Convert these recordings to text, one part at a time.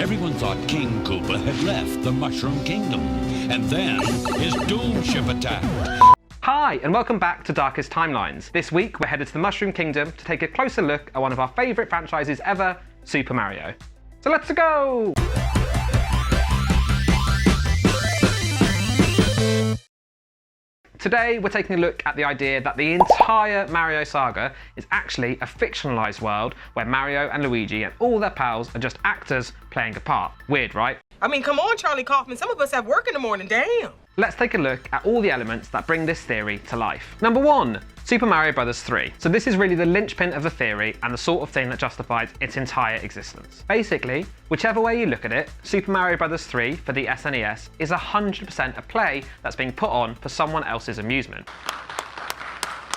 Everyone thought King Koopa had left the Mushroom Kingdom, and then his doom ship attacked. Hi, and welcome back to Darkest Timelines. This week, we're headed to the Mushroom Kingdom to take a closer look at one of our favourite franchises ever, Super Mario. So let's go! Today, we're taking a look at the idea that the entire Mario saga is actually a fictionalised world where Mario and Luigi and all their pals are just actors playing a part. Weird, right? I mean, come on, Charlie Kaufman. Some of us have work in the morning, damn. Let's take a look at all the elements that bring this theory to life. Number 1, Super Mario Bros. 3. So this is really the linchpin of the theory and the sort of thing that justifies its entire existence. Basically, whichever way you look at it, Super Mario Bros. 3 for the SNES is 100% a play that's being put on for someone else's amusement.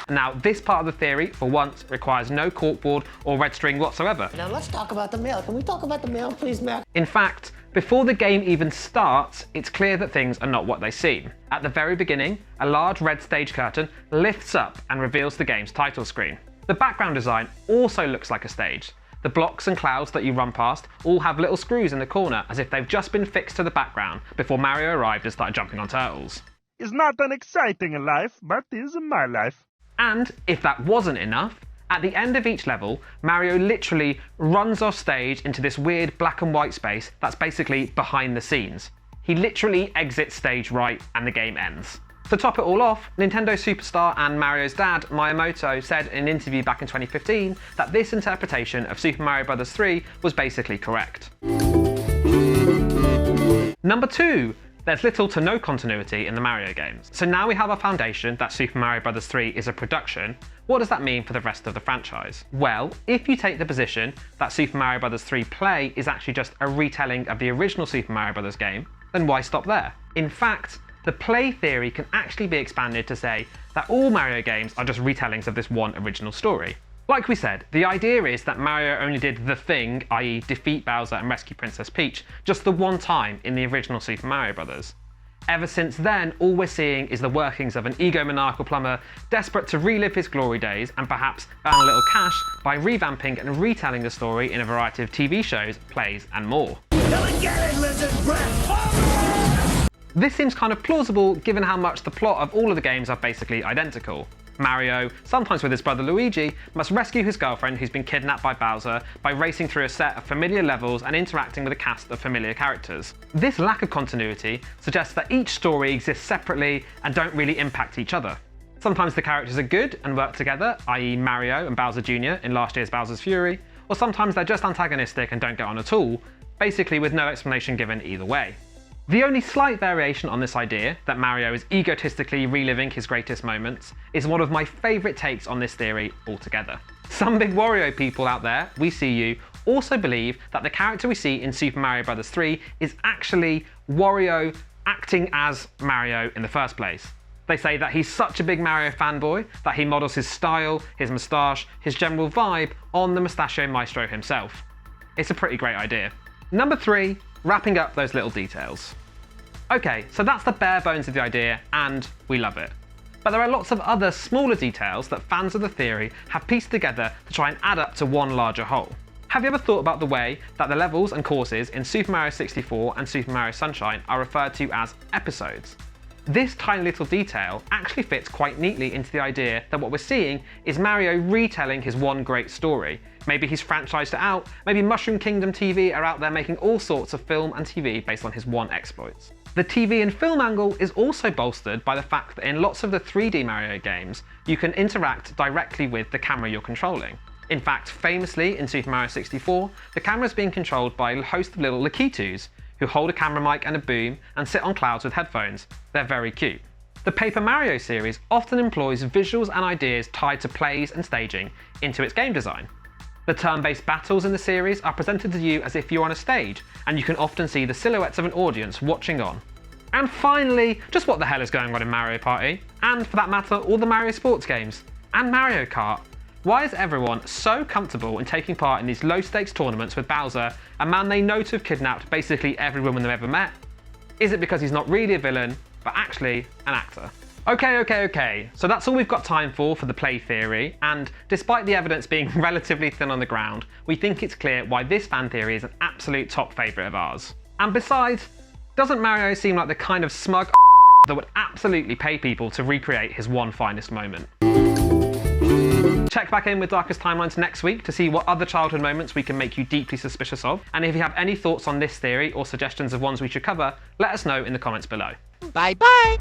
Now, this part of the theory, for once, requires no corkboard or red string whatsoever. Now let's talk about the mail. Can we talk about the mail, please, Mac? In fact, before the game even starts, it's clear that things are not what they seem. At the very beginning, a large red stage curtain lifts up and reveals the game's title screen. The background design also looks like a stage. The blocks and clouds that you run past all have little screws in the corner as if they've just been fixed to the background before Mario arrived and started jumping on turtles. It's not that exciting in life, but it is in my life. And if that wasn't enough, at the end of each level, Mario literally runs off stage into this weird black and white space that's basically behind the scenes. He literally exits stage right and the game ends. To top it all off, Nintendo superstar and Mario's dad, Miyamoto, said in an interview back in 2015 that this interpretation of Super Mario Bros. 3 was basically correct. Number 2. There's little to no continuity in the Mario games. So now we have a foundation that Super Mario Bros. 3 is a production. What does that mean for the rest of the franchise? Well, if you take the position that Super Mario Bros. 3 Play is actually just a retelling of the original Super Mario Bros. Game, then why stop there? In fact, the play theory can actually be expanded to say that all Mario games are just retellings of this one original story. Like we said, the idea is that Mario only did the thing, i.e. defeat Bowser and rescue Princess Peach, just the one time in the original Super Mario Bros. Ever since then, all we're seeing is the workings of an egomaniacal plumber desperate to relive his glory days and perhaps earn a little cash by revamping and retelling the story in a variety of TV shows, plays and more. This seems kind of plausible given how much the plot of all of the games are basically identical. Mario, sometimes with his brother Luigi, must rescue his girlfriend who's been kidnapped by Bowser by racing through a set of familiar levels and interacting with a cast of familiar characters. This lack of continuity suggests that each story exists separately and don't really impact each other. Sometimes the characters are good and work together, i.e. Mario and Bowser Jr. in last year's Bowser's Fury, or sometimes they're just antagonistic and don't get on at all, basically with no explanation given either way. The only slight variation on this idea, that Mario is egotistically reliving his greatest moments, is one of my favourite takes on this theory altogether. Some big Wario people out there, we see you, also believe that the character we see in Super Mario Bros. 3 is actually Wario acting as Mario in the first place. They say that he's such a big Mario fanboy that he models his style, his moustache, his general vibe on the Mustachio Maestro himself. It's a pretty great idea. Number 3, wrapping up those little details. Okay, so that's the bare bones of the idea, and we love it. But there are lots of other smaller details that fans of the theory have pieced together to try and add up to one larger whole. Have you ever thought about the way that the levels and courses in Super Mario 64 and Super Mario Sunshine are referred to as episodes? This tiny little detail actually fits quite neatly into the idea that what we're seeing is Mario retelling his one great story. Maybe he's franchised it out, maybe Mushroom Kingdom TV are out there making all sorts of film and TV based on his one exploits. The TV and film angle is also bolstered by the fact that in lots of the 3D Mario games, you can interact directly with the camera you're controlling. In fact, famously in Super Mario 64, the camera is being controlled by a host of little Lakitus, who hold a camera mic and a boom and sit on clouds with headphones. They're very cute. The Paper Mario series often employs visuals and ideas tied to plays and staging into its game design. The turn-based battles in the series are presented to you as if you're on a stage, and you can often see the silhouettes of an audience watching on. And finally, just what the hell is going on in Mario Party? And for that matter, all the Mario sports games. And Mario Kart. Why is everyone so comfortable in taking part in these low-stakes tournaments with Bowser, a man they know to have kidnapped basically every woman they've ever met? Is it because he's not really a villain, but actually an actor? Okay. So that's all we've got time for the play theory, and despite the evidence being relatively thin on the ground, we think it's clear why this fan theory is an absolute top favourite of ours. And besides, doesn't Mario seem like the kind of smug that would absolutely pay people to recreate his one finest moment? Check back in with Darkest Timelines next week to see what other childhood moments we can make you deeply suspicious of, and if you have any thoughts on this theory or suggestions of ones we should cover, let us know in the comments below. Bye bye!